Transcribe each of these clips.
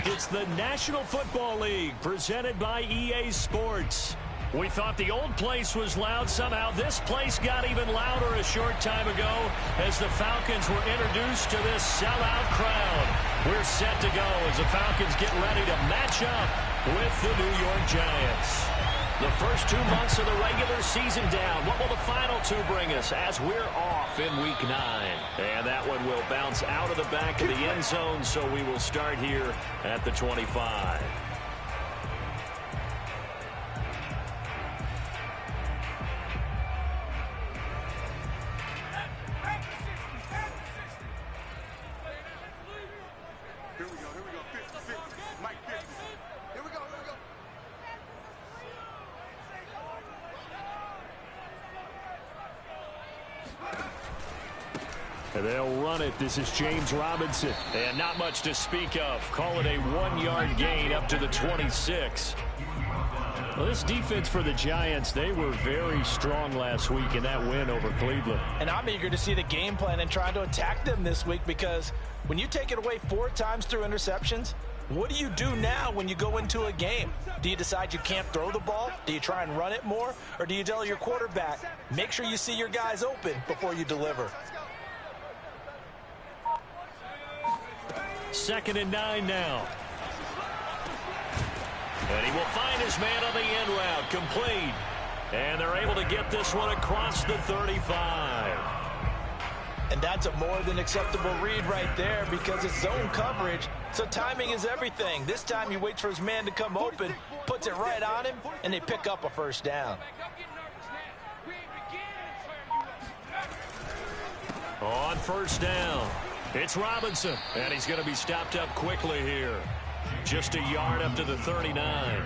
It's the National Football League presented by EA Sports. We thought the old place was loud. Somehow this place got even louder a short time ago as the Falcons were introduced to this sellout crowd. We're set to go as the Falcons get ready to match up with the New York Giants. The first 2 months of the regular season down. What will the final 2 bring us as we're off in Week 9? And that one will bounce out of the back of the end zone, so we will start here at the 25. And they'll run it. This is James Robinson. And not much to speak of. Call it a 1-yard gain up to the 26. Well, this defense for the Giants, they were very strong last week in that win over Cleveland. And I'm eager to see the game plan and try to attack them this week, because when you take it away 4 times through interceptions, what do you do now when you go into a game? Do you decide you can't throw the ball? Do you try and run it more? Or do you tell your quarterback, make sure you see your guys open before you deliver? 2nd and 9 now. And he will find his man on the end route, complete. And they're able to get this one across the 35. And that's a more than acceptable read right there, because it's zone coverage, so timing is everything. This time he waits for his man to come open, puts it right on him, and they pick up a first down. On first down, it's Robinson, and he's going to be stopped up quickly here. Just a yard up to the 39.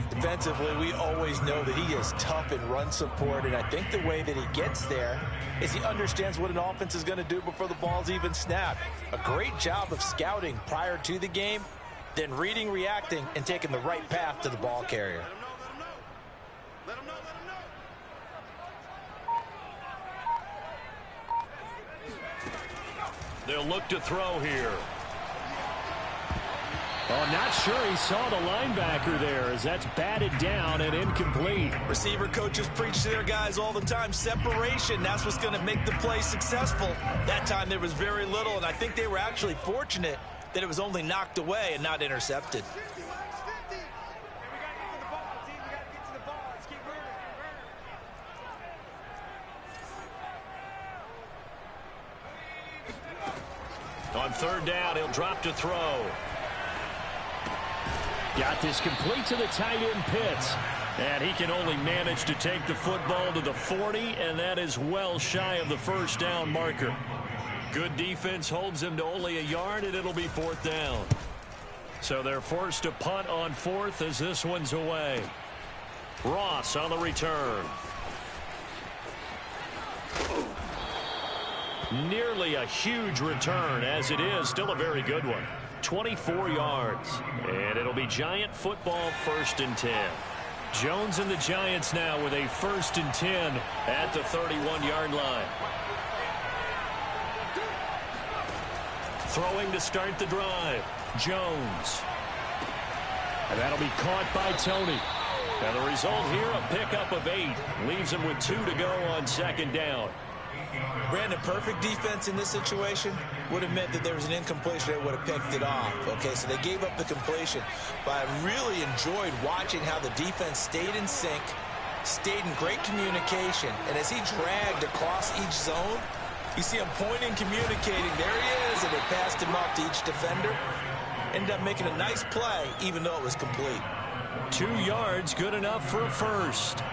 Defensively, we always know that he is tough in run support, and I think the way that he gets there is he understands what an offense is going to do before the ball's even snapped. A great job of scouting prior to the game, then reading, reacting, and taking the right path to the ball carrier. They'll look to throw here. Oh, not sure he saw the linebacker there, as that's batted down and incomplete. Receiver coaches preach to their guys all the time. Separation, that's what's going to make the play successful. That time there was very little, and I think they were actually fortunate that it was only knocked away and not intercepted. On 3rd down, he'll drop to throw. Got this complete to the tight end Pitts. And he can only manage to take the football to the 40, and that is well shy of the first down marker. Good defense holds him to only a yard, and it'll be 4th down. So they're forced to punt on 4th as this one's away. Ross on the return. Nearly a huge return, as it is still a very good one. 24 yards. And it'll be Giant football, 1st and 10. Jones and the Giants now with a 1st and 10 at the 31-yard line. Throwing to start the drive. Jones. And that'll be caught by Tony. And the result here, a pickup of 8. Leaves him with 2 to go on 2nd down. Brandon, perfect defense in this situation would have meant that there was an incompletion. They would have picked it off. Okay, so they gave up the completion. But I really enjoyed watching how the defense stayed in sync, stayed in great communication. And as he dragged across each zone, you see him pointing, communicating. There he is, and they passed him off to each defender. Ended up making a nice play, even though it was complete. 2 yards, good enough for a first.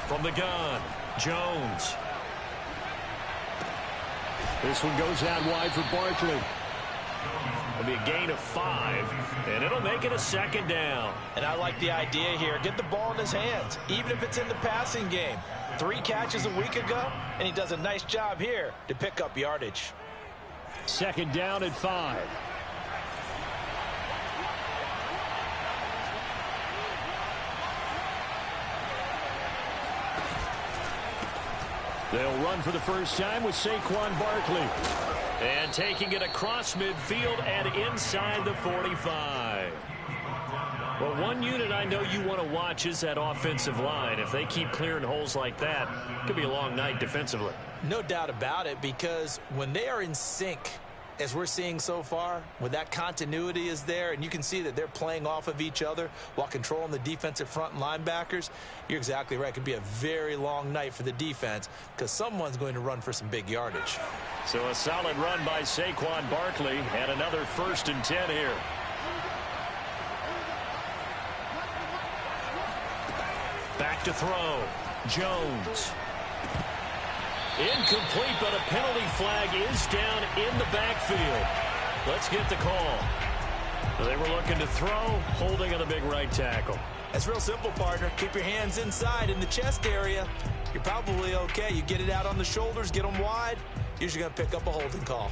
From the gun, Jones. This one goes out wide for Barkley. It'll be a gain of 5, and it'll make it a 2nd down. And I like the idea here. Get the ball in his hands, even if it's in the passing game. 3 catches a week ago, and he does a nice job here to pick up yardage. Second down and 5. They'll run for the first time with Saquon Barkley. And taking it across midfield and inside the 45. Well, one unit I know you want to watch is that offensive line. If they keep clearing holes like that, it could be a long night defensively. No doubt about it, because when they are in sync, as we're seeing so far, when that continuity is there, and you can see that they're playing off of each other while controlling the defensive front and linebackers, you're exactly right. It could be a very long night for the defense because someone's going to run for some big yardage. So a solid run by Saquon Barkley and another 1st and 10 here. Back to throw. Jones. Incomplete, but a penalty flag is down in the backfield. Let's get the call. They were looking to throw, holding on the big right tackle. That's real simple, partner. Keep your hands inside in the chest area. You're probably okay. You get it out on the shoulders, get them wide. Usually going to pick up a holding call.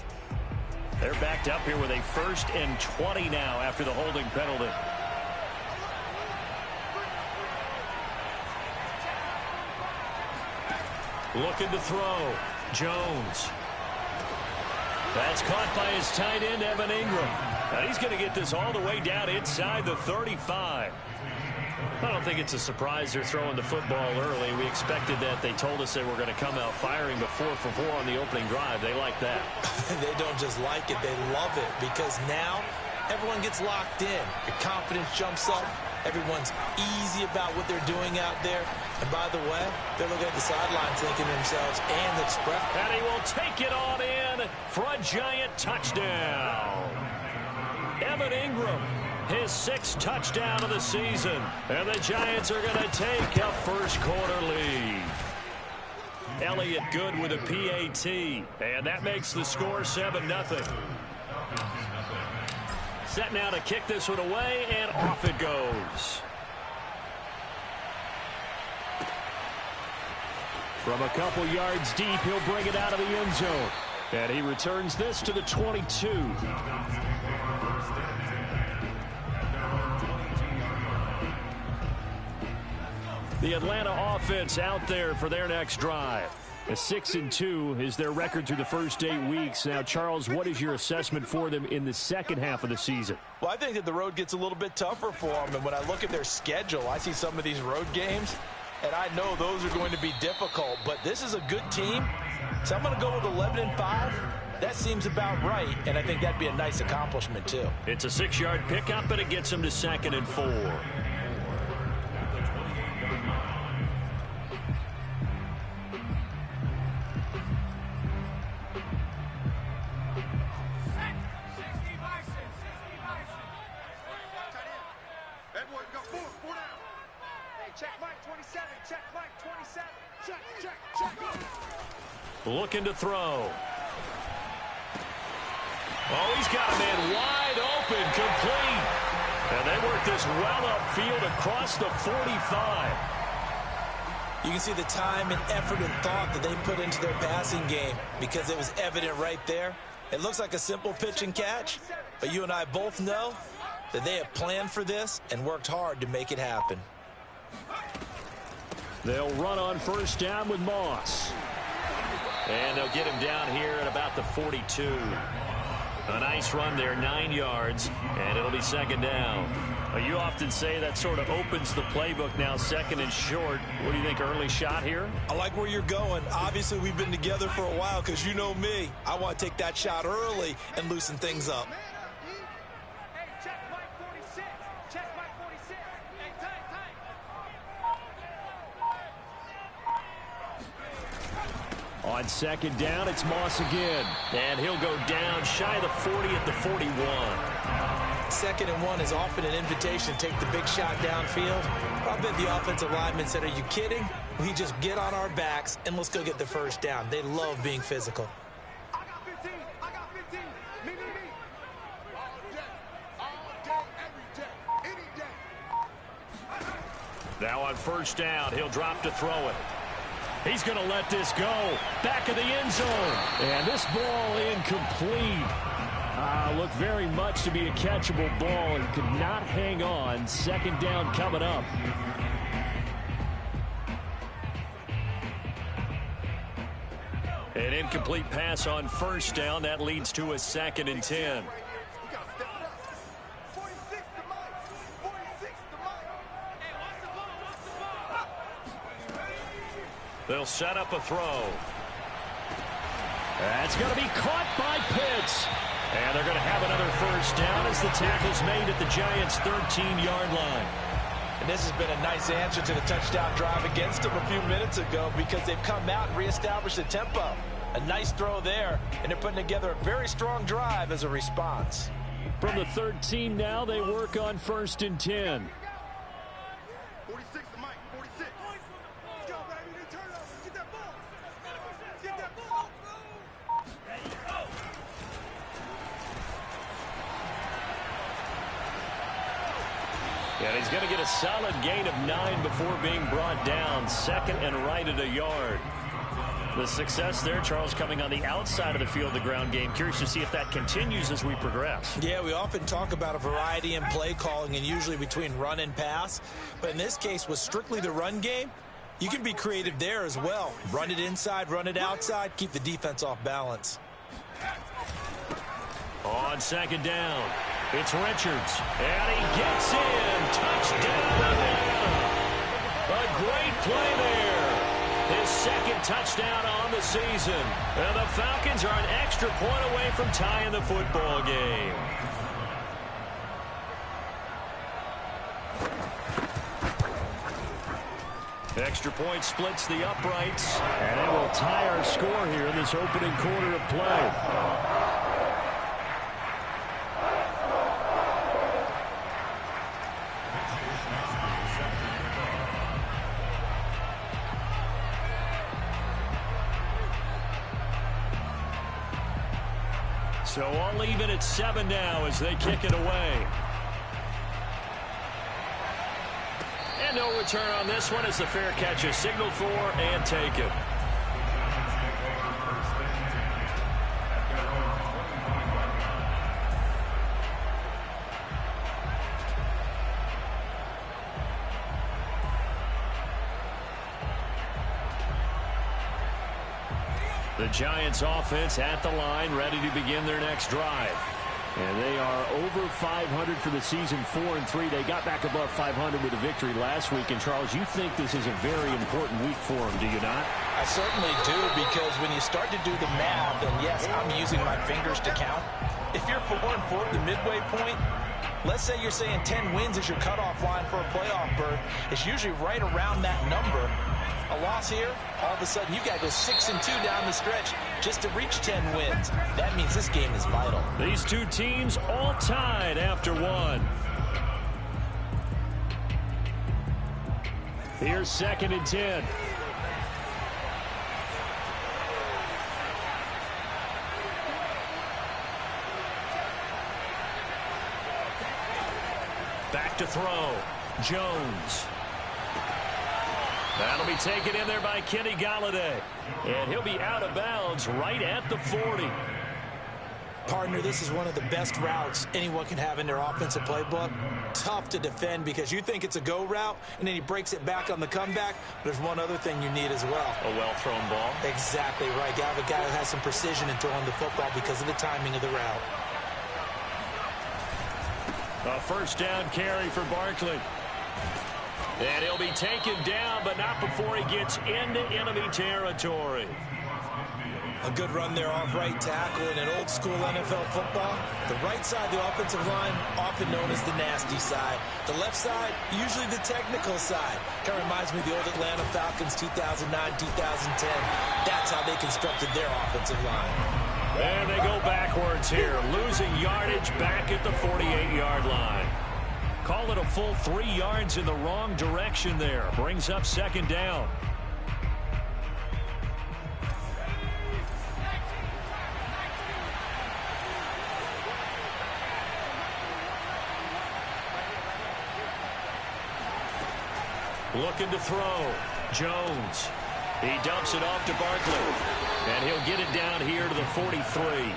They're backed up here with a 1st and 20 now after the holding penalty. Looking to throw. Jones. That's caught by his tight end, Evan Ingram. And he's going to get this all the way down inside the 35. I don't think it's a surprise they're throwing the football early. We expected that. They told us they were going to come out firing, but 4 for 4 on the opening drive. They like that. They don't just like it. They love it, because now everyone gets locked in. Your confidence jumps up. Everyone's easy about what they're doing out there. And by the way, they're looking at the sidelines thinking to themselves, and the express. And he will take it on in for a giant touchdown. Evan Ingram, his 6th touchdown of the season. And the Giants are going to take a first-quarter lead. Elliott good with a PAT. And that makes the score 7-0. Set now to kick this one away, and off it goes. From a couple yards deep, he'll bring it out of the end zone. And he returns this to the 22. The Atlanta offense out there for their next drive. A 6-2 is their record through the first 8 weeks. Now, Charles, what is your assessment for them in the second half of the season? Well, I think that the road gets a little bit tougher for them. And when I look at their schedule, I see some of these road games, and I know those are going to be difficult. But this is a good team, so I'm going to go with 11-5. That seems about right, and I think that'd be a nice accomplishment, too. It's a 6-yard pickup, and it gets them to 2nd and 4. Looking to throw. Oh, he's got a man wide open, complete. And they work this well upfield across the 45. You can see the time and effort and thought that they put into their passing game, because it was evident right there. It looks like a simple pitch and catch, but you and I both know that they have planned for this and worked hard to make it happen. They'll run on first down with Moss. And they'll get him down here at about the 42. A nice run there, 9 yards, and it'll be 2nd down. You often say that sort of opens the playbook now, 2nd and short. What do you think, early shot here? I like where you're going. Obviously, we've been together for a while, because you know me. I want to take that shot early and loosen things up. On 2nd down, it's Moss again. And he'll go down shy of the 40 at the 41. 2nd and 1 is often an invitation to take the big shot downfield. I bet the offensive lineman said, are you kidding? We just get on our backs and let's go get the first down. They love being physical. I got 15. I got 15. Me. All day, every day, any day. Now on first down, he'll drop to throw it. He's going to let this go. Back of the end zone. And this ball incomplete. Looked very much to be a catchable ball and could not hang on. Second down coming up. An incomplete pass on first down. That leads to a 2nd and 10. They'll set up a throw. That's going to be caught by Pitts. And they're going to have another first down as the tackle's made at the Giants' 13-yard line. And this has been a nice answer to the touchdown drive against them a few minutes ago because they've come out and reestablished the tempo. A nice throw there, and they're putting together a very strong drive as a response. From the 13 now, they work on 1st and 10. 46 to Mike, 46. Let's go, baby. Turn it over. Get that ball. Get that ball. And he's going to get a solid gain of 9 before being brought down. 2nd and right at a yard. The success there, Charles, coming on the outside of the field, the ground game. Curious to see if that continues as we progress. Yeah, we often talk about a variety in play calling and usually between run and pass. But in this case, with strictly the run game, you can be creative there as well. Run it inside, run it outside, keep the defense off balance. On 2nd down, it's Richards. And he gets in. Touchdown. A great play there. His 2nd touchdown on the season. And the Falcons are an extra point away from tying the football game. Extra point splits the uprights. And it will tie our score here in this opening quarter of play. So all even at 7 now as they kick it away. And no return on this one as the fair catch is signaled for and taken. The Giants offense at the line, ready to begin their next drive. And they are over 500 for the season, 4-3. They got back above 500 with a victory last week. And, Charles, you think this is a very important week for them, do you not? I certainly do, because when you start to do the math, and yes, I'm using my fingers to count. If you're 4-4 at the midway point, let's say you're saying 10 wins is your cutoff line for a playoff berth. It's usually right around that number. A loss here, all of a sudden you got to go 6-2 down the stretch just to reach 10 wins. That means this game is vital. These two teams all tied after one. Here's 2nd and 10. Back to throw. Jones. That'll be taken in there by Kenny Golladay. And he'll be out of bounds right at the 40. Partner, this is one of the best routes anyone can have in their offensive playbook. Tough to defend because you think it's a go route, and then he breaks it back on the comeback. There's one other thing you need as well. A well-thrown ball. Exactly right. You have a guy who has some precision in throwing the football because of the timing of the route. A first down carry for Barkley. And he'll be taken down, but not before he gets into enemy territory. A good run there off right tackle in an old-school NFL football. The right side, the offensive line, often known as the nasty side. The left side, usually the technical side. Kind of reminds me of the old Atlanta Falcons 2009, 2010. That's how they constructed their offensive line. And they go backwards here, losing yardage back at the 48-yard line. Call it a full 3 yards in the wrong direction there. Brings up 2nd down. Looking to throw. Jones. He dumps it off to Barkley. And he'll get it down here to the 43.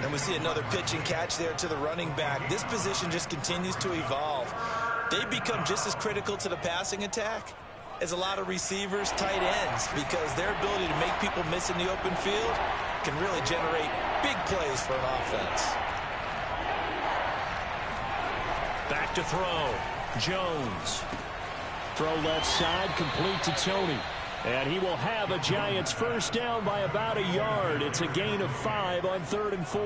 And we see another pitch and catch there to the running back. This position just continues to evolve. They become just as critical to the passing attack as a lot of receivers, tight ends, because their ability to make people miss in the open field can really generate big plays for an offense. Back to throw. Jones. Throw left side, complete to Tony. And he will have a Giants first down by about a yard. It's a gain of 5 on 3rd and 4.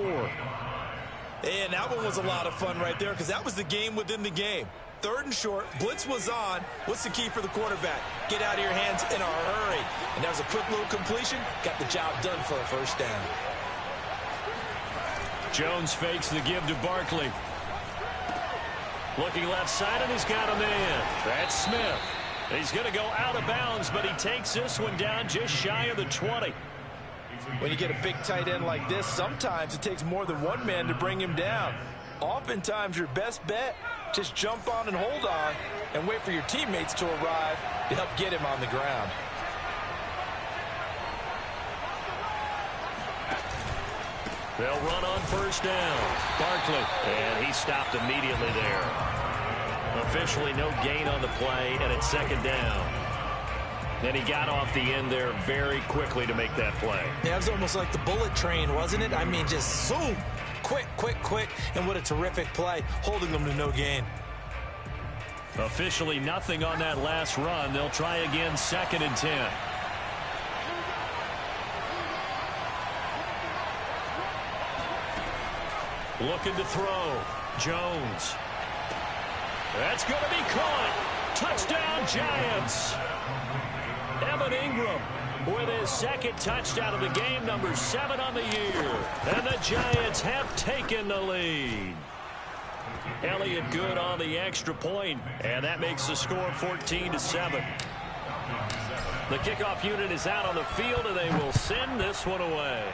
And that one was a lot of fun right there because that was the game within the game. 3rd and short, blitz was on. What's the key for the quarterback? Get out of your hands in a hurry. And that was a quick little completion. Got the job done for a first down. Jones fakes the give to Barkley. Looking left side, and he's got a man. That's Smith. He's going to go out of bounds, but he takes this one down just shy of the 20. When you get a big tight end like this, sometimes it takes more than one man to bring him down. Oftentimes, your best bet, just jump on and hold on and wait for your teammates to arrive to help get him on the ground. They'll run on first down. Barkley, and he stopped immediately there. Officially no gain on the play, and it's 2nd down. And he got off the end there very quickly to make that play. Yeah, it was almost like the bullet train, wasn't it? I mean, just zoom. Quick, quick, quick. And what a terrific play, holding them to no gain. Officially nothing on that last run. They'll try again, 2nd and 10. Looking to throw. Jones. That's going to be caught. Touchdown, Giants. Evan Ingram with his 2nd touchdown of the game, number 7 on the year. And the Giants have taken the lead. Elliott good on the extra point, and that makes the score 14-7. The kickoff unit is out on the field, and they will send this one away.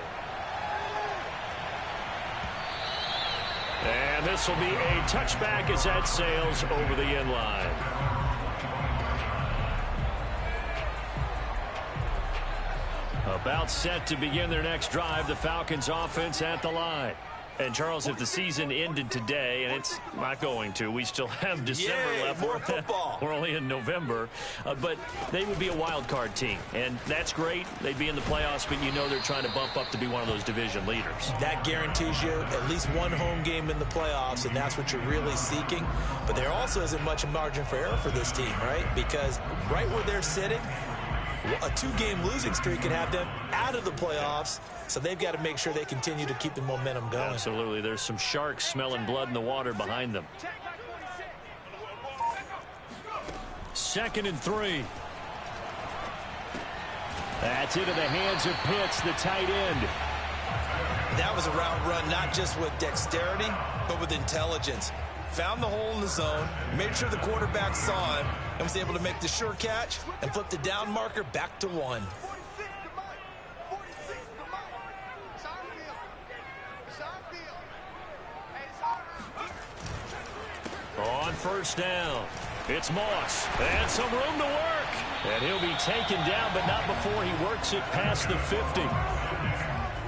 And this will be a touchback as that sails over the end line. About set to begin their next drive, the Falcons offense at the line. And, Charles, if the season ended today, and it's not going to, we still have December left. More football. We're only in November. But they would be a wild card team. And that's great. They'd be in the playoffs, but you know they're trying to bump up to be one of those division leaders. That guarantees you at least one home game in the playoffs, and that's what you're really seeking. But there also isn't much margin for error for this team, right? Because right where they're sitting, a 2-game losing streak can have them out of the playoffs. So they've got to make sure they continue to keep the momentum going. Absolutely. There's some sharks smelling blood in the water behind them. 2nd and 3. That's into the hands of Pitts, the tight end. That was a route run, not just with dexterity, but with intelligence. Found the hole in the zone, made sure the quarterback saw him, and was able to make the sure catch and flip the down marker back to 1. On first down, it's Moss, and some room to work. And he'll be taken down, but not before he works it past the 50.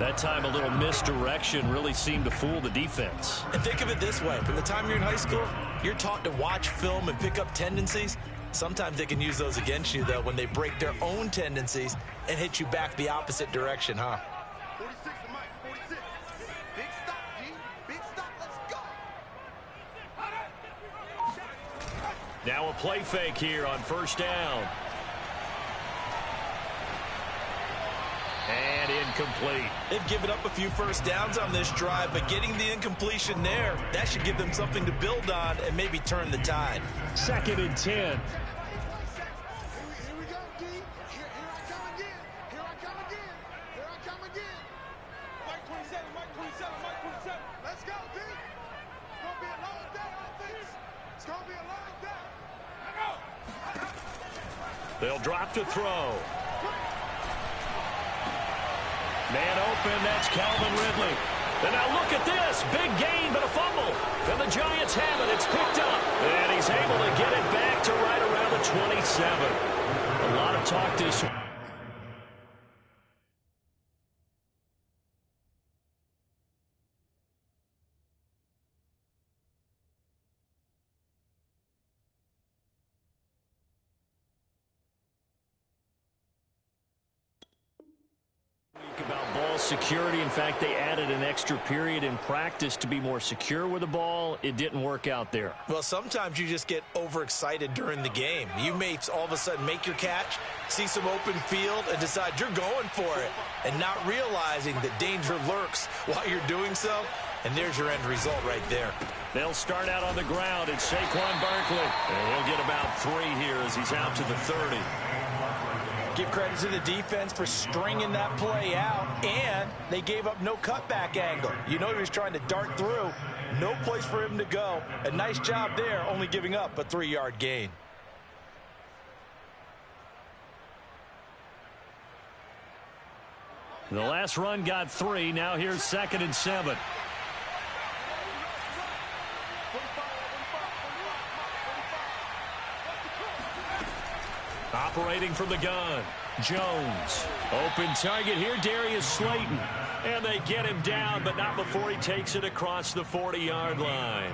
That time a little misdirection really seemed to fool the defense. And think of it this way. From the time you're in high school, you're taught to watch film and pick up tendencies. Sometimes they can use those against you, though, when they break their own tendencies and hit you back the opposite direction, huh? 46 to Mike, 46. Big stop, G. Big stop, let's go. Now a play fake here on first down. And incomplete. They've given up a few first downs on this drive, but getting the incompletion there, that should give them something to build on and maybe turn the tide. 2nd and 10. Here we go, D. Here I come again. Here I come again. Here I come again. Mike 27, Mike 27, Mike 27. Let's go, D. It's going to be a long day, offense. It's going to be a long day. They'll drop to throw. Man open, that's Calvin Ridley. And now look at this. Big gain, but a fumble. And the Giants have it. It's picked up. And he's able to get it back to right around the 27. A lot of talk this. security. In fact, they added an extra period in practice to be more secure with the ball. It didn't work out there. Well, sometimes you just get overexcited during the game. You may all of a sudden make your catch, see some open field, and decide you're going for it, and not realizing that danger lurks while you're doing so. And there's your end result right there. They'll start out on the ground. It's Saquon Barkley. And he'll get about 3 here as he's out to the 30. Give credit to the defense for stringing that play out, and they gave up no cutback angle. You know he was trying to dart through. No place for him to go. A nice job there, only giving up a 3-yard gain. The last run got 3. Now here's 2nd and 7. Operating from the gun, Jones. Open target here, Darius Slayton. And they get him down, but not before he takes it across the 40-yard line.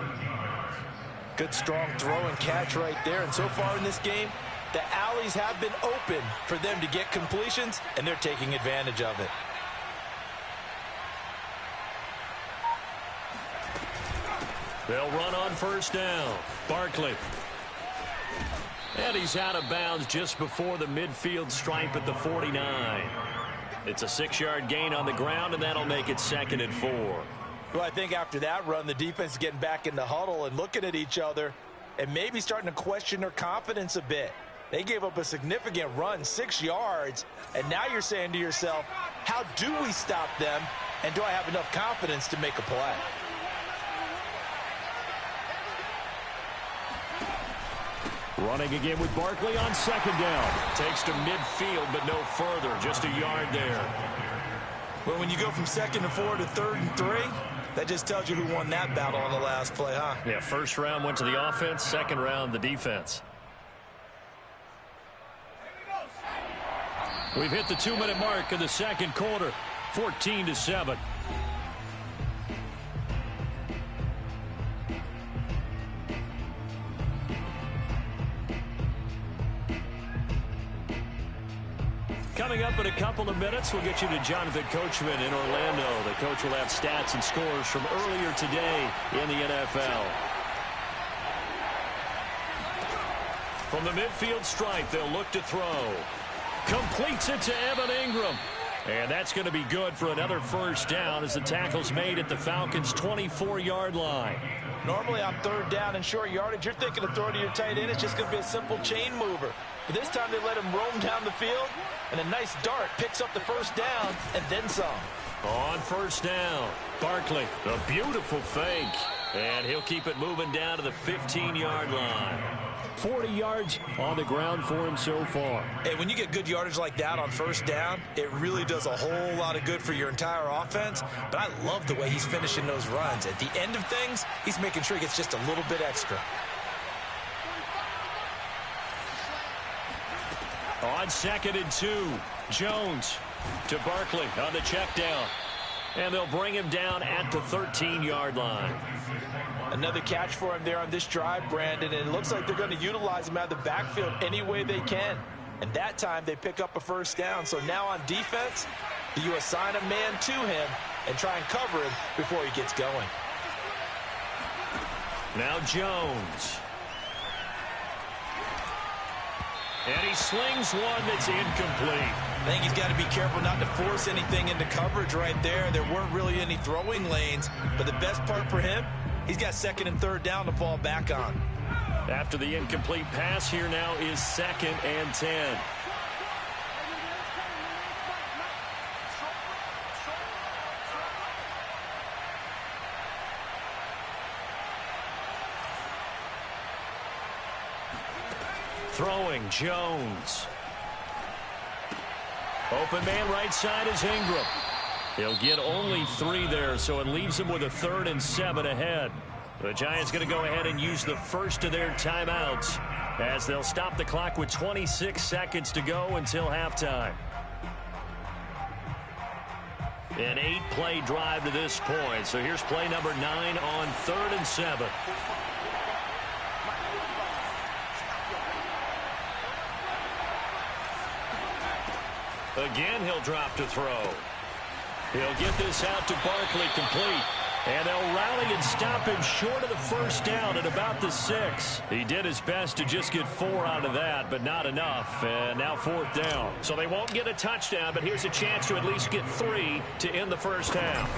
Good strong throw and catch right there. And so far in this game, the alleys have been open for them to get completions, and they're taking advantage of it. They'll run on 1st down. Barkley. And he's out of bounds just before the midfield stripe at the 49. It's a 6-yard gain on the ground, and that'll make it 2nd and 4. Well, I think after that run, the defense is getting back in the huddle and looking at each other and maybe starting to question their confidence a bit. They gave up a significant run, 6 yards, and now you're saying to yourself, how do we stop them, and do I have enough confidence to make a play? Running again with Barkley on 2nd down. Takes to midfield, but no further. Just a yard there. Well, when you go from 2nd and 4 to 3rd and 3, that just tells you who won that battle on the last play, huh? Yeah, 1st round went to the offense, 2nd round the defense. We've hit the 2-minute mark of the 2nd quarter, 14-7. Coming up in a couple of minutes, we'll get you to Jonathan Coachman in Orlando. The coach will have stats and scores from earlier today in the NFL. From the midfield stripe, they'll look to throw. Completes it to Evan Ingram. And that's going to be good for another 1st down as the tackle's made at the Falcons' 24-yard line. Normally on 3rd down and short yardage, you're thinking of throwing to your tight end. It's just going to be a simple chain mover. But this time they let him roam down the field, and a nice dart picks up the 1st down and then some. On 1st down, Barkley, a beautiful fake. And he'll keep it moving down to the 15-yard line. 40 yards on the ground for him so far. Hey, when you get good yardage like that on 1st down, it really does a whole lot of good for your entire offense. But I love the way he's finishing those runs. At the end of things, he's making sure he gets just a little bit extra. On 2nd and 2, Jones to Barkley on the check down. And they'll bring him down at the 13-yard line. Another catch for him there on this drive, Brandon, and it looks like they're going to utilize him out of the backfield any way they can. And that time they pick up a 1st down. So now on defense, you assign a man to him and try and cover him before he gets going. Now Jones. And he slings one that's incomplete. I think he's got to be careful not to force anything into coverage right there. There weren't really any throwing lanes, but the best part for him, he's got 2nd and 3rd down to fall back on. After the incomplete pass, here now is 2nd and 10. Throwing, Jones. Open man right side is Ingram. He'll get only 3 there, so it leaves him with a 3rd and 7 ahead. The Giants going to go ahead and use the first of their timeouts as they'll stop the clock with 26 seconds to go until halftime. An 8-play drive to this point. So here's play number 9 on 3rd and 7. Again, he'll drop to throw. He'll get this out to Barkley, complete. And they'll rally and stop him short of the first down at about the 6. He did his best to just get 4 out of that, but not enough. And now 4th down. So they won't get a touchdown, but here's a chance to at least get 3 to end the first half.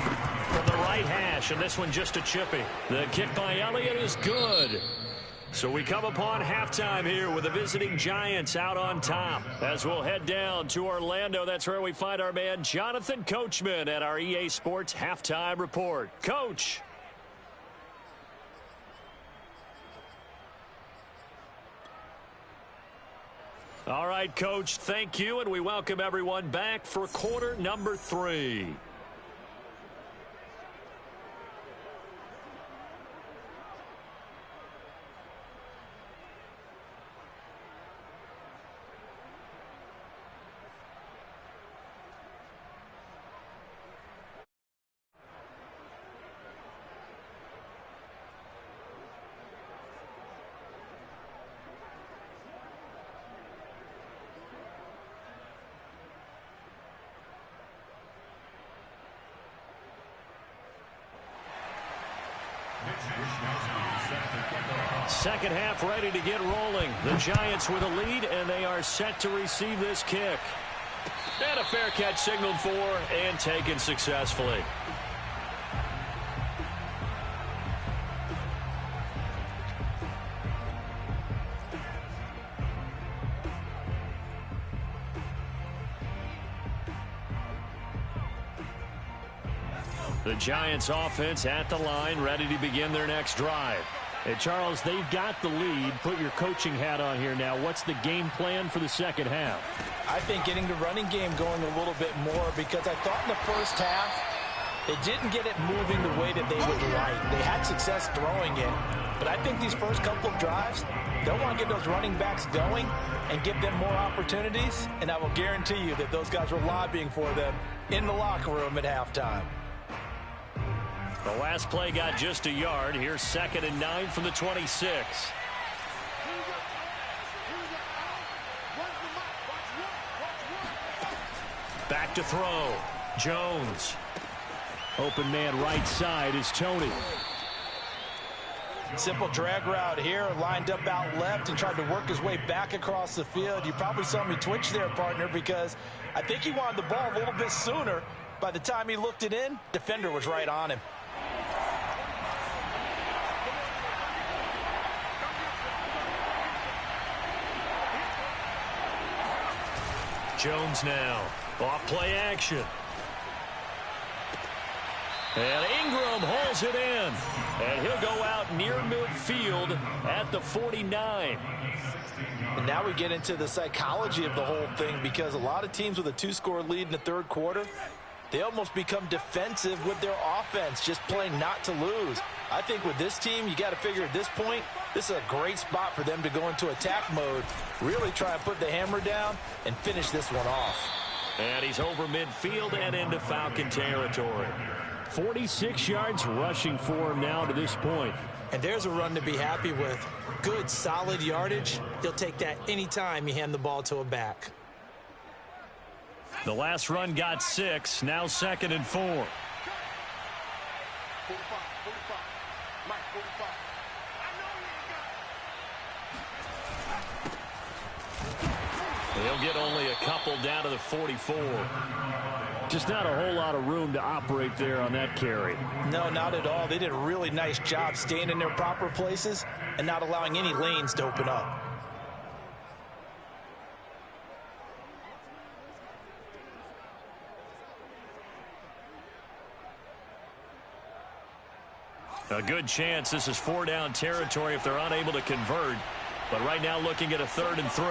From the right hash, and this one just a chippy. The kick by Elliott is good. So we come upon halftime here with the visiting Giants out on top. As we'll head down to Orlando, that's where we find our man Jonathan Coachman at our EA Sports Halftime Report. Coach. All right, Coach, thank you, and we welcome everyone back for quarter number 3. Second half ready to get rolling. The Giants with a lead, and they are set to receive this kick. And a fair catch signaled for and taken successfully. The Giants offense at the line, ready to begin their next drive. Hey, Charles, they've got the lead. Put your coaching hat on here now. What's the game plan for the second half? I think getting the running game going a little bit more, because I thought in the first half they didn't get it moving the way that they would like. They had success throwing it, but I think these first couple of drives, they'll want to get those running backs going and give them more opportunities, and I will guarantee you that those guys were lobbying for them in the locker room at halftime. The last play got just a yard. Here's 2nd and 9 from the 26. Back to throw. Jones. Open man right side is Tony. Simple drag route here, lined up out left and tried to work his way back across the field. You probably saw me twitch there, partner, because I think he wanted the ball a little bit sooner. By the time he looked it in, defender was right on him. Jones now. Off play action. And Ingram holds it in. And he'll go out near midfield at the 49. And now we get into the psychology of the whole thing, because a lot of teams with a 2-score lead in the third quarter, they almost become defensive with their offense, just playing not to lose. I think with this team, you got to figure at this point, this is a great spot for them to go into attack mode, really try and put the hammer down and finish this one off. And he's over midfield and into Falcon territory. 46 yards rushing for him now to this point. And there's a run to be happy with. Good, solid yardage. He'll take that anytime you hand the ball to a back. The last run got 6. Now 2nd and 4. He'll get only a couple down to the 44. Just not a whole lot of room to operate there on that carry. No, not at all. They did a really nice job staying in their proper places and not allowing any lanes to open up. A good chance this is 4-down territory if they're unable to convert. But right now looking at a 3rd and 3.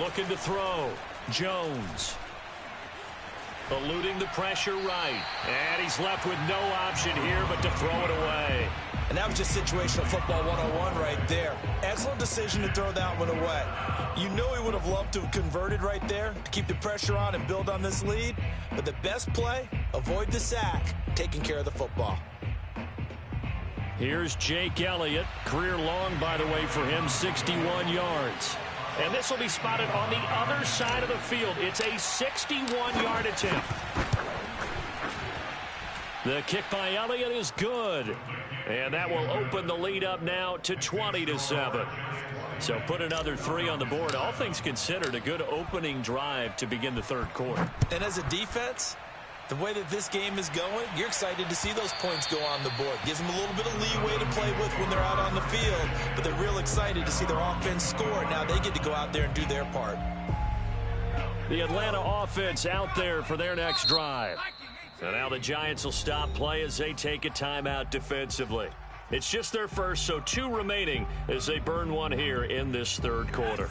Looking to throw. Jones. Eluding the pressure right. And he's left with no option here but to throw it away. And that was just situational football 101 right there. Excellent decision to throw that one away. You know he would have loved to have converted right there to keep the pressure on and build on this lead. But the best play, avoid the sack, taking care of the football. Here's Jake Elliott. Career long, by the way, for him, 61 yards. And this will be spotted on the other side of the field. It's a 61-yard attempt. The kick by Elliott is good. And that will open the lead up now to 20-7. So put another 3 on the board. All things considered, a good opening drive to begin the third quarter. And as a defense, the way that this game is going, you're excited to see those points go on the board. Gives them a little bit of leeway to play with when they're out on the field, but they're real excited to see their offense score. Now they get to go out there and do their part. The Atlanta offense out there for their next drive. So now the Giants will stop play as they take a timeout defensively. It's just their first, so 2 remaining as they burn one here in this third quarter.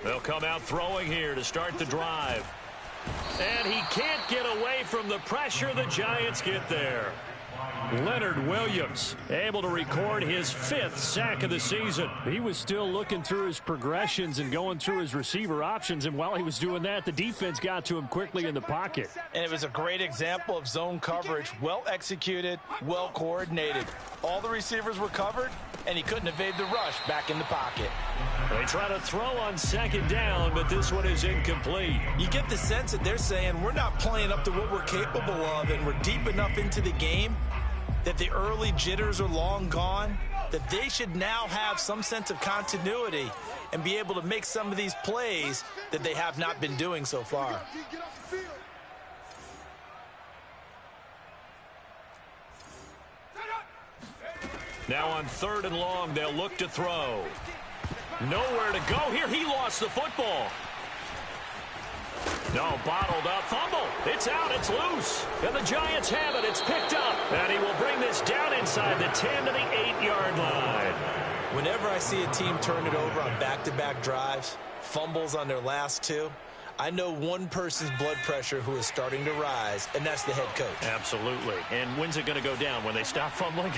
They'll come out throwing here to start the drive. And he can't get away from the pressure. The Giants get there. Leonard Williams able to record his 5th sack of the season. He was still looking through his progressions and going through his receiver options, and while he was doing that, the defense got to him quickly in the pocket. And it was a great example of zone coverage, well executed, well coordinated. All the receivers were covered, and he couldn't evade the rush back in the pocket. They try to throw on second down, but this one is incomplete. You get the sense that they're saying we're not playing up to what we're capable of, and we're deep enough into the game that the early jitters are long gone, that they should now have some sense of continuity and be able to make some of these plays that they have not been doing so far. Now on 3rd and long, they'll look to throw. Nowhere to go here. He lost the football. No, bottled up. Fumble. It's out. It's loose. And the Giants have it. It's picked up. And he will bring this down inside the 10 to the 8-yard line. Whenever I see a team turn it over on back-to-back drives, fumbles on their last 2, I know one person's blood pressure who is starting to rise, and that's the head coach. Absolutely. And when's it going to go down? When they stop fumbling?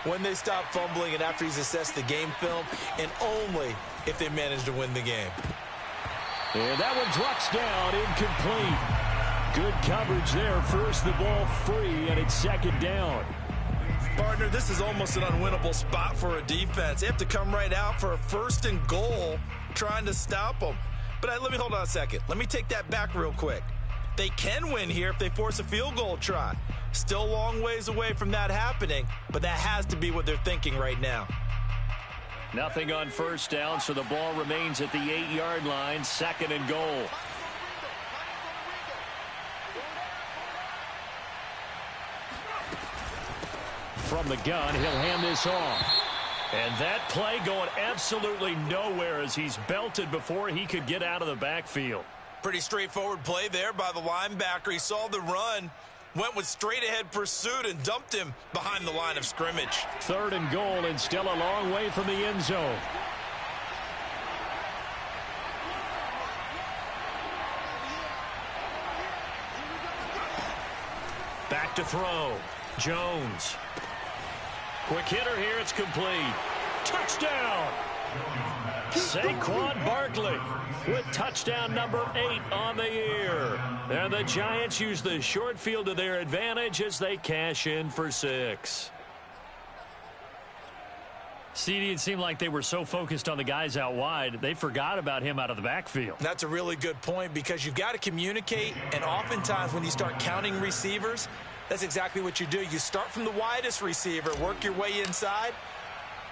When they stop fumbling and after he's assessed the game film, and only if they manage to win the game. And that one drops down, incomplete. Good coverage there, forced the ball free, and it's second down. Partner, this is almost an unwinnable spot for a defense. They have to come right out for a 1st and goal, trying to stop them. But let me hold on a second. Let me take that back real quick. They can win here if they force a field goal try. Still a long ways away from that happening, but that has to be what they're thinking right now. Nothing on 1st down, so the ball remains at the 8-yard line, 2nd and goal. From the gun, he'll hand this off. And that play going absolutely nowhere as he's belted before he could get out of the backfield. Pretty straightforward play there by the linebacker. He saw the run, went with straight-ahead pursuit, and dumped him behind the line of scrimmage. 3rd and goal, and still a long way from the end zone. Back to throw. Jones. Quick hitter here. It's complete. Touchdown. Saquon Barkley with touchdown number 8 on the year. And the Giants use the short field to their advantage as they cash in for 6. CD, it seemed like they were so focused on the guys out wide, they forgot about him out of the backfield. That's a really good point because you've got to communicate, and oftentimes when you start counting receivers, that's exactly what you do. You start from the widest receiver, work your way inside.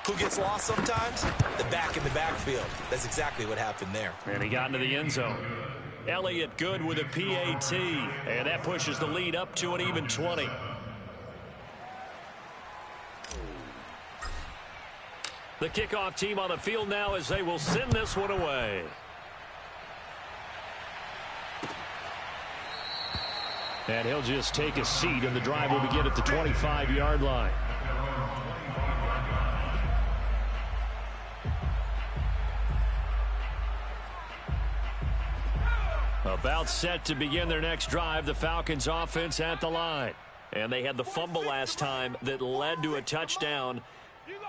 Who gets lost sometimes? The back in the backfield. That's exactly what happened there. And he got into the end zone. Elliott good with a PAT, and that pushes the lead up to an even 20. The kickoff team on the field now as they will send this one away. And he'll just take a seat, and the drive will begin at the 25-yard line. About set to begin their next drive, the Falcons offense at the line. And they had the fumble last time that led to a touchdown.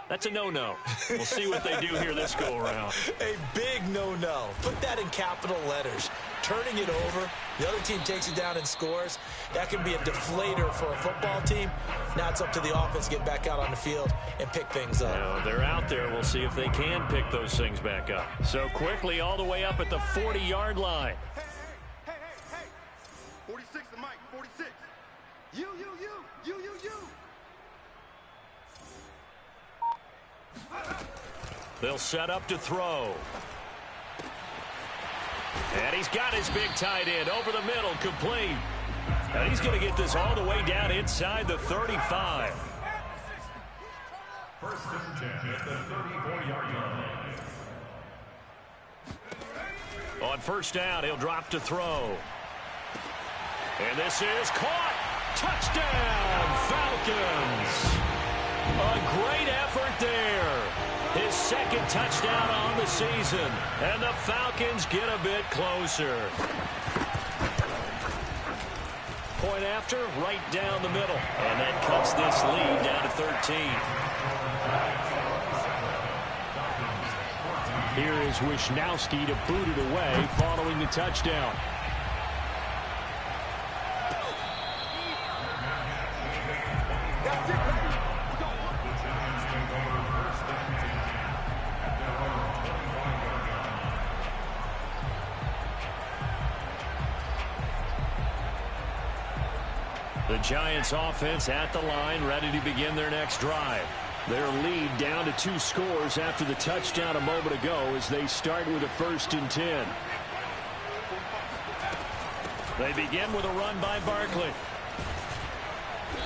That's a no-no. We'll see what they do here this go-around. A big no-no. Put that in capital letters. turning it over. The other team takes it down and scores. That can be a deflator for a football team. Now it's up to the offense to get back out on the field and pick things up. Now, they're out there. We'll see if they can pick those things back up. So quickly all the way up at the 40-yard line. Hey. 46 to Mike, 46. You. They'll set up to throw. And he's got his big tight end over the middle, complete. And he's going to get this all the way down inside the 35. First and 10 at the 34-yard line. On first down, he'll drop to throw. And this is caught. Touchdown, Falcons. A great effort there. His second touchdown on the season. And the Falcons get a bit closer. Point after, right down the middle. And that cuts this lead down to 13. Here is Wisnowski to boot it away following the touchdown. The Giants offense at the line, ready to begin their next drive. Their lead down to 2 scores after the touchdown a moment ago as they start with a 1st and 10. They begin with a run by Barkley.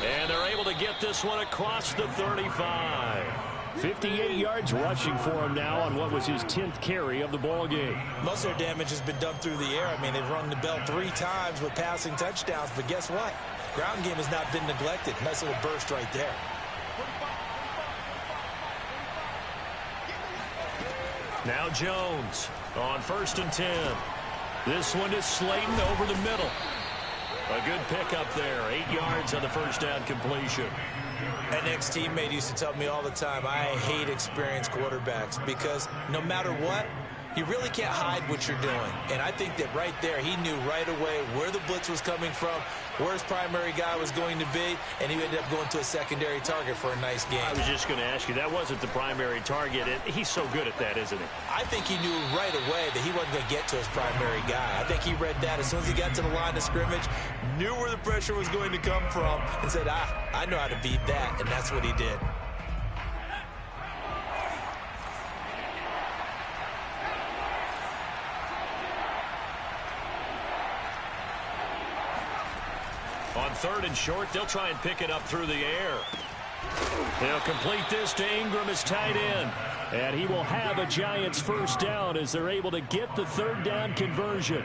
And they're able to get this one across the 35. 58 yards rushing for him now on what was his 10th carry of the ball game. Most of their damage has been done through the air. I mean, they've rung the bell 3 times with passing touchdowns, but guess what? Ground game has not been neglected. Nice little burst right there. Now Jones on 1st and 10. This one is Slayton over the middle. A good pickup there. 8 yards on the first down completion. An ex-teammate used to tell me all the time, I hate experienced quarterbacks because no matter what, you really can't hide what you're doing. And I think that right there, he knew right away where the blitz was coming from, where his primary guy was going to be, and he ended up going to a secondary target for a nice game. I was just going to ask you, that wasn't the primary target. He's so good at that, isn't he? I think he knew right away that he wasn't going to get to his primary guy. I think he read that as soon as he got to the line of scrimmage, knew where the pressure was going to come from, and said, I know how to beat that, and that's what he did. On 3rd and short, they'll try and pick it up through the air. They'll complete this to Ingram as tight end. And he will have a Giants first down as they're able to get the 3rd down conversion.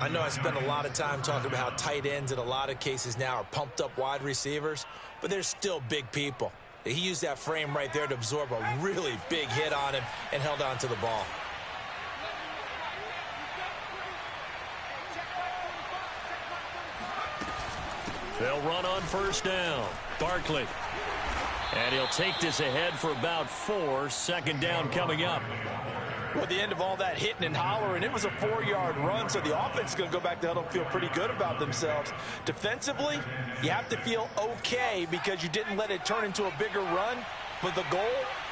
I know I spent a lot of time talking about how tight ends in a lot of cases now are pumped up wide receivers, but they're still big people. He used that frame right there to absorb a really big hit on him and held on to the ball. They'll run on first down. Barkley. And he'll take this ahead for about 4. 2nd down coming up. Well, at the end of all that hitting and hollering, it was a 4-yard run, so the offense is going to go back to huddle and feel pretty good about themselves. Defensively, you have to feel okay because you didn't let it turn into a bigger run, but the goal,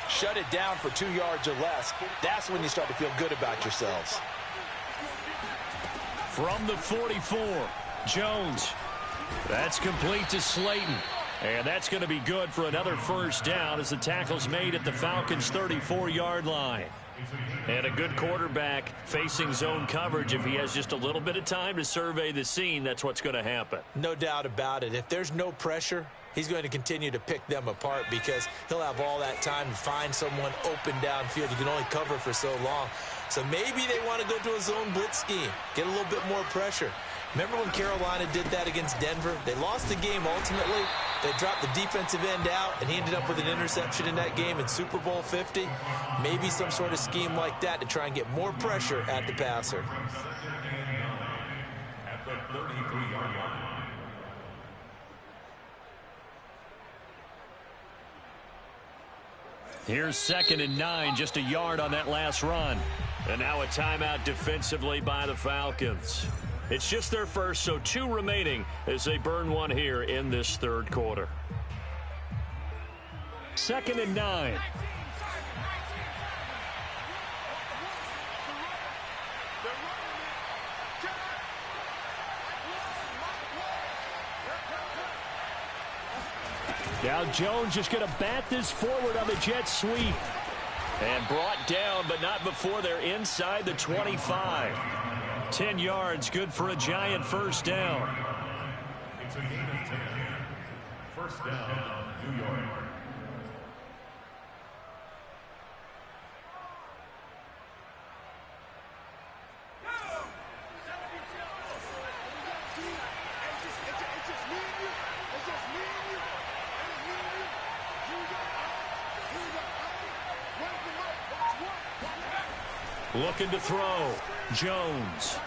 shut it down for 2 yards or less. That's when you start to feel good about yourselves. From the 44, Jones. That's complete to Slayton. And that's going to be good for another first down as the tackle's made at the Falcons' 34-yard line. And a good quarterback facing zone coverage. If he has just a little bit of time to survey the scene, that's what's going to happen. No doubt about it. If there's no pressure, he's going to continue to pick them apart because he'll have all that time to find someone open downfield. You can only cover for so long. So maybe they want to go to a zone blitz scheme, get a little bit more pressure. Remember when Carolina did that against Denver? They lost the game ultimately. They dropped the defensive end out, and he ended up with an interception in that game in Super Bowl 50. Maybe some sort of scheme like that to try and get more pressure at the passer. At the 33-yard line. Here's 2nd and 9, just a yard on that last run. And now a timeout defensively by the Falcons. It's just their first, so 2 remaining as they burn one here in this third quarter. 2nd and 9. Now Jones just going to bat this forward on the jet sweep. And brought down, but not before they're inside the 25. 10 yards, good for a Giant first down. It's a gain of 10. First down, New York. Looking to throw. Jones.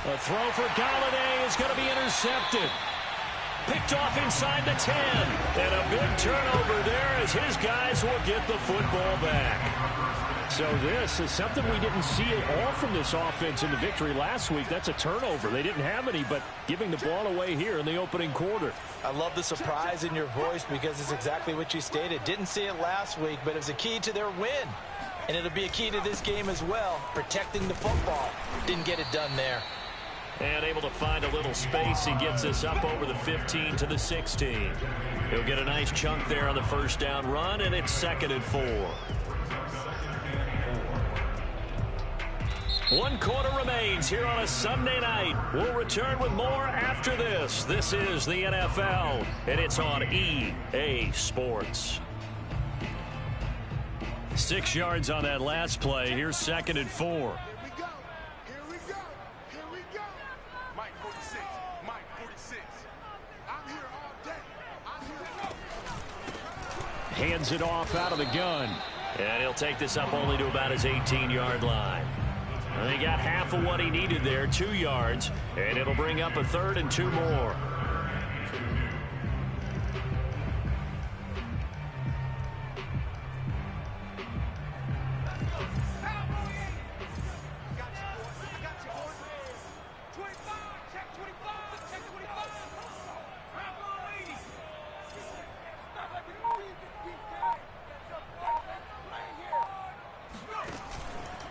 A throw for Galladay is going to be intercepted. Picked off inside the 10. And a big turnover there as his guys will get the football back. So this is something we didn't see at all from this offense in the victory last week. That's a turnover. They didn't have any, but giving the ball away here in the opening quarter. I love the surprise in your voice because it's exactly what you stated. Didn't see it last week, but it was a key to their win. And it'll be a key to this game as well, protecting the football. Didn't get it done there. And able to find a little space. He gets us up over the 15 to the 16. He'll get a nice chunk there on the first down run, and it's 2nd and 4. 1 quarter remains here on a Sunday night. We'll return with more after this. This is the NFL, and it's on EA Sports. 6 yards on that last play. Here's 2nd and 4. Here we go. Here we go. Here we go. Mike 46. Mike 46. I'm here all day. I'm here. Hands it off out of the gun. And he'll take this up only to about his 18-yard line. And he got half of what he needed there, 2 yards. And it'll bring up a 3rd and 2 more.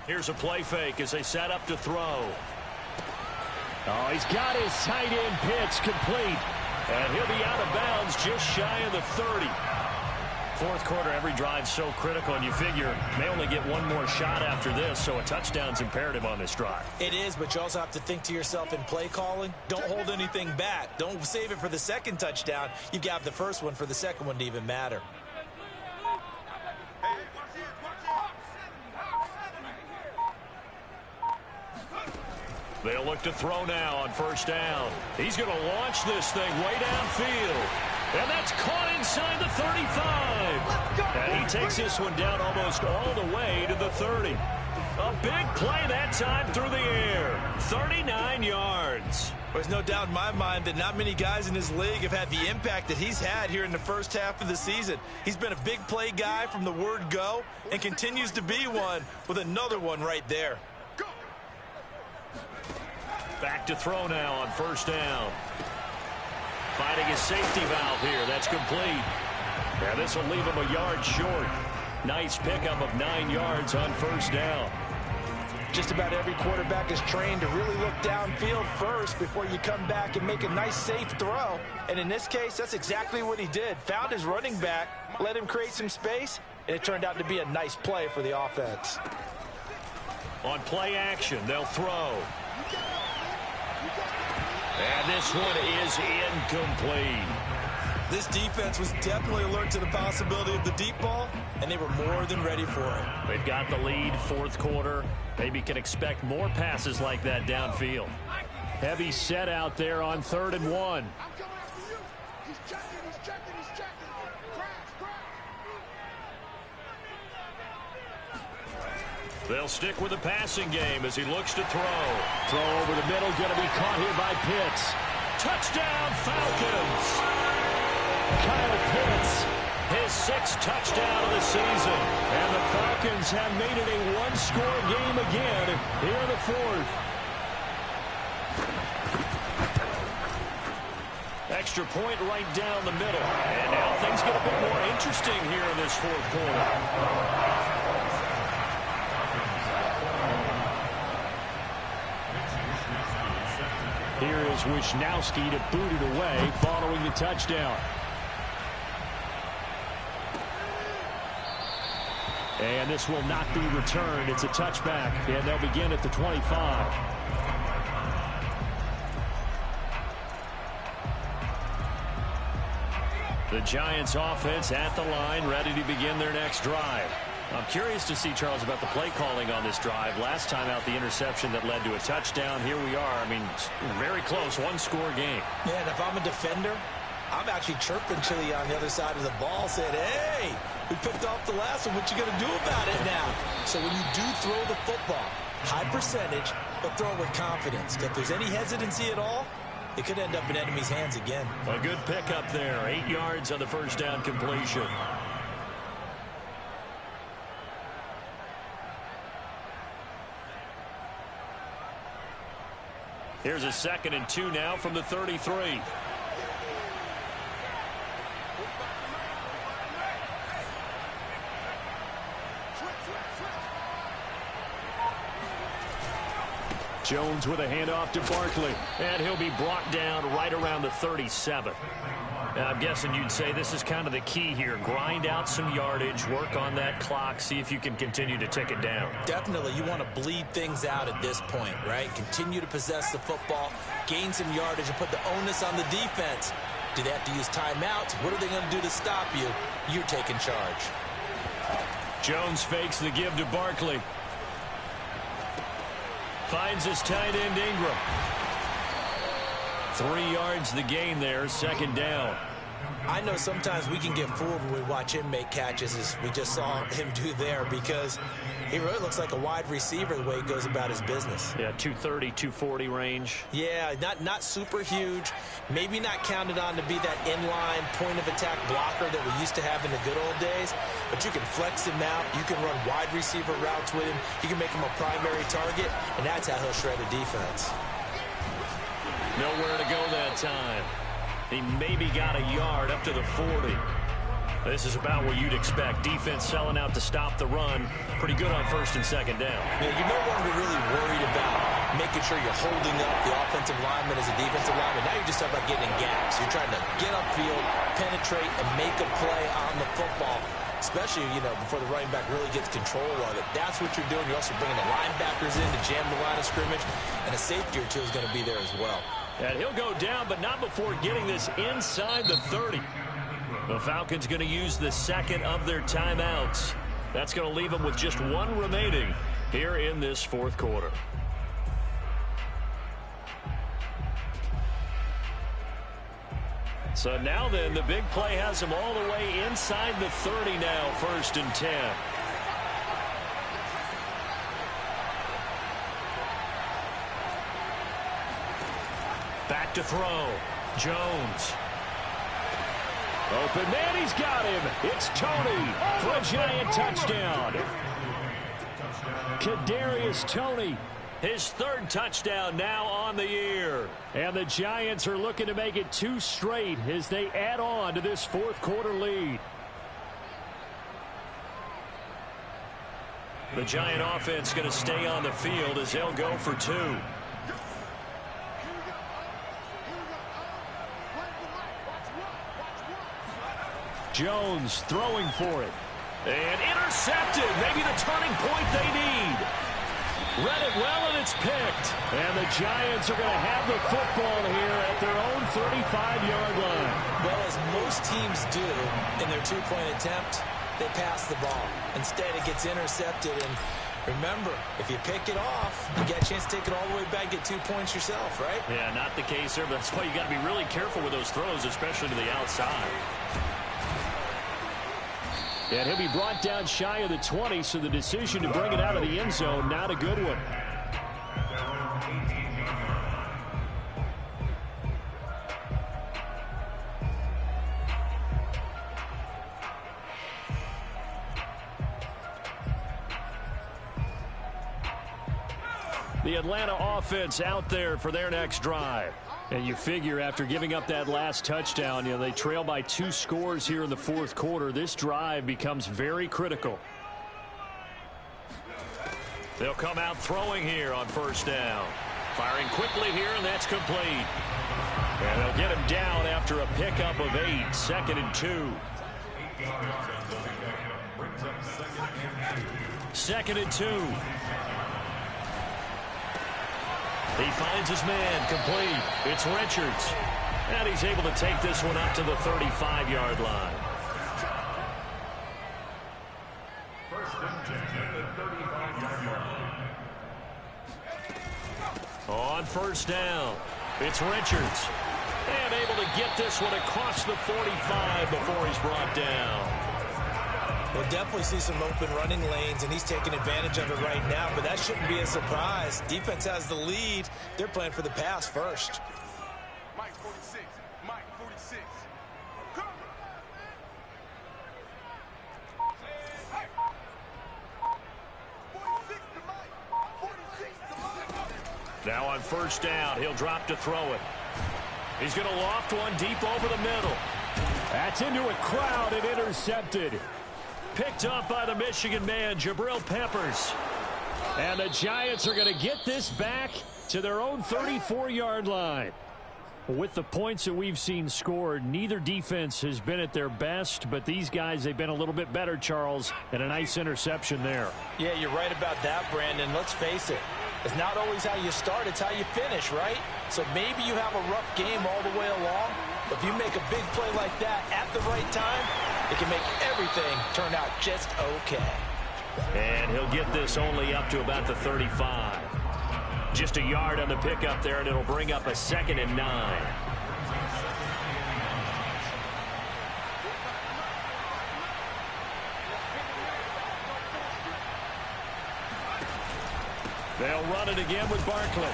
Here's a play fake as they set up to throw. Oh, he's got his tight end pitch complete. And he'll be out of bounds just shy of the 30. Fourth quarter, every drive so critical, and you figure may only get one more shot after this, so a touchdown's imperative on this drive. It is, but you also have to think to yourself in play calling, don't hold anything back. Don't save it for the second touchdown. You've got the first one for the second one to even matter. They'll look to throw now on first down. He's going to launch this thing way downfield. And that's caught inside the 35. And he takes this one down almost all the way to the 30. A big play that time through the air. 39 yards. There's no doubt in my mind that not many guys in this league have had the impact that he's had here in the first half of the season. He's been a big play guy from the word go and continues to be one with another one right there. Back to throw now on first down. Finding his safety valve here. That's complete. Yeah, this will leave him a yard short. Nice pickup of 9 yards on first down. Just about every quarterback is trained to really look downfield first before you come back and make a nice, safe throw. And in this case, that's exactly what he did. Found his running back, let him create some space, and it turned out to be a nice play for the offense. On play action, they'll throw. And this one is incomplete. This defense was definitely alert to the possibility of the deep ball, and they were more than ready for it. They've got the lead, fourth quarter. Maybe can expect more passes like that downfield. Heavy set out there on 3rd and 1. I'm coming after you. He's checking, he's checking, he's checking. Crash. They'll stick with the passing game as he looks to throw. Throw over the middle, going to be caught here by Pitts. Touchdown, Falcons! Kyle Pitts his 6th touchdown of the season. And the Falcons have made it a one-score game again here in the 4th. Extra point right down the middle. And now things get a bit more interesting here in this 4th quarter. Here is Wisnowski to boot it away following the touchdown. And this will not be returned. It's a touchback, and they'll begin at the 25. The Giants offense at the line, ready to begin their next drive. I'm curious to see, Charles, about the play calling on this drive. Last time out, the interception that led to a touchdown. Here we are. I mean, very close, one-score game. Yeah, and if I'm a defender, I'm actually chirping Chili on the other side of the ball, saying, hey, we picked off the last one. What you going to do about it now? So when you do throw the football, high percentage, but throw it with confidence. If there's any hesitancy at all, it could end up in enemy's hands again. A good pickup there. 8 yards on the first down completion. Here's a 2nd and 2 now from the 33. Jones with a handoff to Barkley, and he'll be brought down right around the 37. I'm guessing you'd say this is kind of the key here. Grind out some yardage, work on that clock, see if you can continue to tick it down. Definitely. You want to bleed things out at this point, right? Continue to possess the football, gain some yardage, and put the onus on the defense. Do they have to use timeouts? What are they going to do to stop you? You're taking charge. Jones fakes the give to Barkley. Finds his tight end Ingram. 3 yards the gain there, 2nd down. I know sometimes we can get fooled when we watch him make catches, as we just saw him do there, because he really looks like a wide receiver the way he goes about his business. Yeah, 230, 240 range. Yeah, not super huge. Maybe not counted on to be that inline point-of-attack blocker that we used to have in the good old days, but you can flex him out. You can run wide receiver routes with him. You can make him a primary target, and that's how he'll shred a defense. Nowhere to go that time. He maybe got a yard up to the 40. This is about what you'd expect. Defense selling out to stop the run. Pretty good on 1st and 2nd down. Yeah, you're no longer really worried about making sure you're holding up the offensive lineman as a defensive lineman. Now you're just talking about getting in gaps. You're trying to get upfield, penetrate, and make a play on the football, especially, before the running back really gets control of it. That's what you're doing. You're also bringing the linebackers in to jam the line of scrimmage, and a safety or two is going to be there as well. And he'll go down, but not before getting this inside the 30. The Falcons going to use the 2nd of their timeouts. That's going to leave them with just 1 remaining here in this 4th quarter. So now then, the big play has them all the way inside the 30 now, 1st and 10. Back to throw. Jones. Open man, he's got him. It's Tony for a Giant touchdown. Kadarius Toney, his 3rd touchdown now on the year. And the Giants are looking to make it 2 straight as they add on to this 4th quarter lead. The Giant offense going to stay on the field as they'll go for 2. Jones throwing for it. And intercepted. Maybe the turning point they need. Read it well, and it's picked. And the Giants are going to have the football here at their own 35-yard line. Well, as most teams do in their 2-point attempt, they pass the ball. Instead, it gets intercepted. And remember, if you pick it off, you get a chance to take it all the way back, get 2 points yourself, right? Yeah, not the case here, but that's why you got to be really careful with those throws, especially to the outside. And he'll be brought down shy of the 20, so the decision to bring it out of the end zone, not a good one. The Atlanta offense out there for their next drive. And you figure after giving up that last touchdown, they trail by 2 scores here in the fourth quarter. This drive becomes very critical. They'll come out throwing here on first down. Firing quickly here, and that's complete. And they'll get him down after a pickup of 8. 2nd and 2. 2nd and 2. He finds his man complete. It's Richards. And he's able to take this one up to the 35-yard line. First and 10 at the 35-yard line. On first down, it's Richards. And able to get this one across the 45 before he's brought down. We'll definitely see some open running lanes, and he's taking advantage of it right now, but that shouldn't be a surprise. Defense has the lead. They're playing for the pass first. Mike 46. Mike 46. Come. Hey. 46 to Mike. 46 to Mike. Now on first down, he'll drop to throw it. He's going to loft one deep over the middle. That's into a crowd and intercepted. Picked up by the Michigan man, Jabril Peppers. And the Giants are going to get this back to their own 34-yard line. With the points that we've seen scored, neither defense has been at their best, but these guys, they've been a little bit better, Charles, and a nice interception there. Yeah, you're right about that, Brandon. Let's face it. It's not always how you start, it's how you finish, right? So maybe you have a rough game all the way along, but if you make a big play like that at the right time, it can make everything turn out just okay. And he'll get this only up to about the 35. Just a yard on the pickup there, and it'll bring up a 2nd and 9. They'll run it again with Barkley.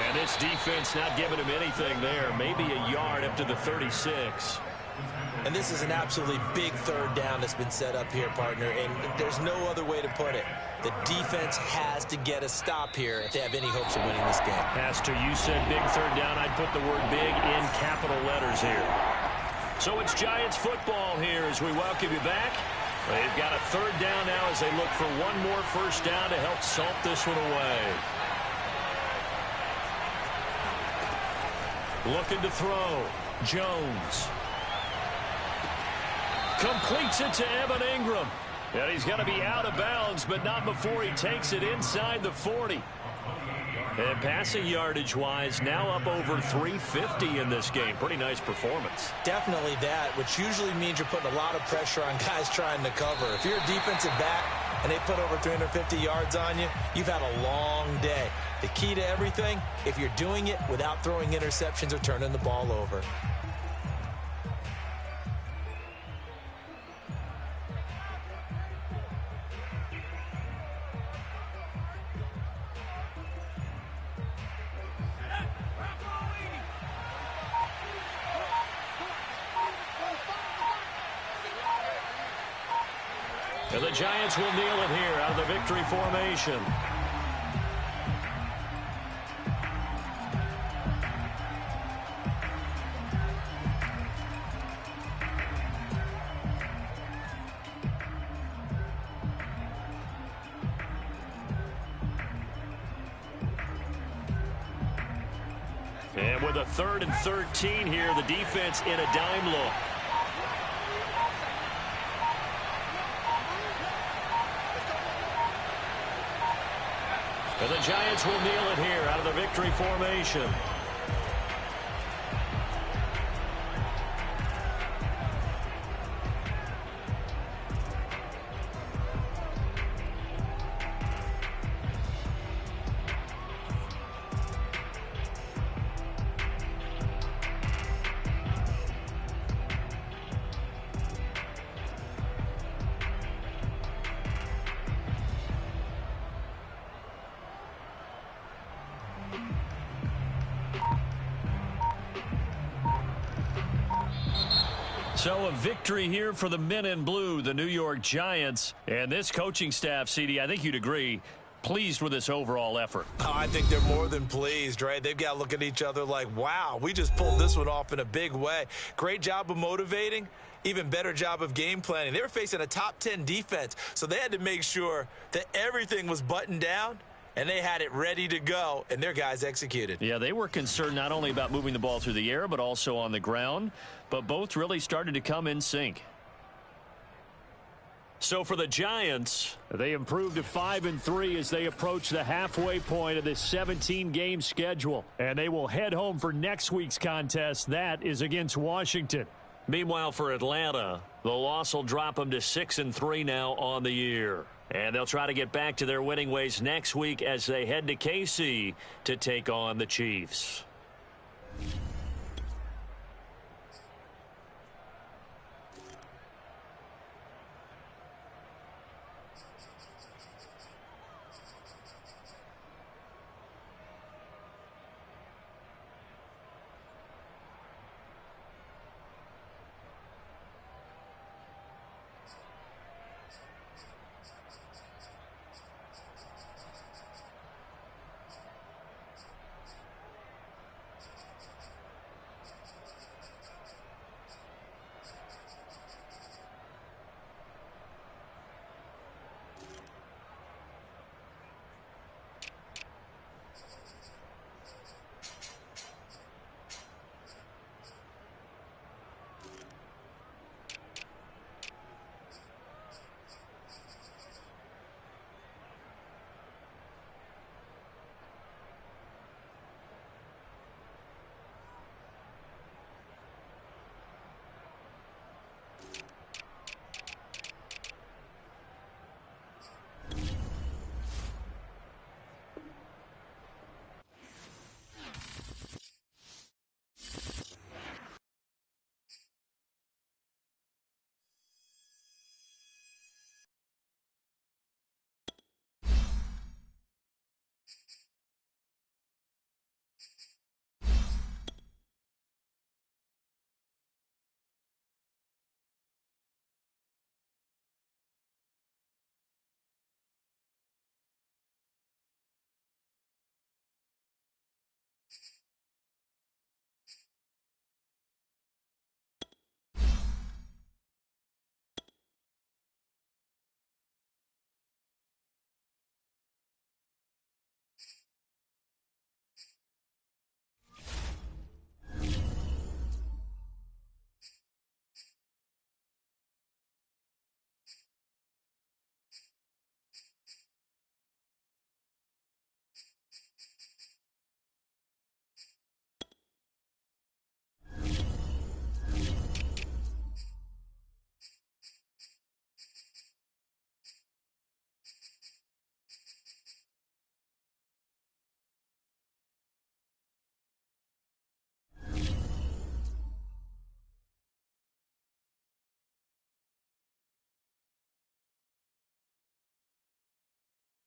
And this defense not giving him anything there. Maybe a yard up to the 36. And this is an absolutely big third down that's been set up here, partner, and there's no other way to put it. The defense has to get a stop here if they have any hopes of winning this game. Pastor, you said big third down. I'd put the word big in capital letters here. So it's Giants football here as we welcome you back. They've got a third down now as they look for one more first down to help salt this one away. Looking to throw. Jones. Completes it to Evan Ingram. And he's going to be out of bounds, but not before he takes it inside the 40. And passing yardage-wise, now up over 350 in this game. Pretty nice performance. Definitely that, which usually means you're putting a lot of pressure on guys trying to cover. If you're a defensive back and they put over 350 yards on you, you've had a long day. The key to everything, if you're doing it without throwing interceptions or turning the ball over. And the Giants will kneel it here out of the victory formation. And with a 3rd and 13 here, the defense in a dime look. And the Giants will kneel it here out of the victory formation. So a victory here for the men in blue, the New York Giants. And this coaching staff, CD, I think you'd agree, pleased with this overall effort. Oh, I think they're more than pleased, right? They've got to look at each other like, wow, we just pulled this one off in a big way. Great job of motivating. Even better job of game planning. They were facing a top 10 defense, so they had to make sure that everything was buttoned down, and they had it ready to go, and their guys executed. Yeah, they were concerned not only about moving the ball through the air, but also on the ground, but both really started to come in sync. So for the Giants, they improved to 5-3 as they approach the halfway point of this 17-game schedule, and they will head home for next week's contest. That is against Washington. Meanwhile, for Atlanta, the loss will drop them to 6-3 now on the year. And they'll try to get back to their winning ways next week as they head to KC to take on the Chiefs.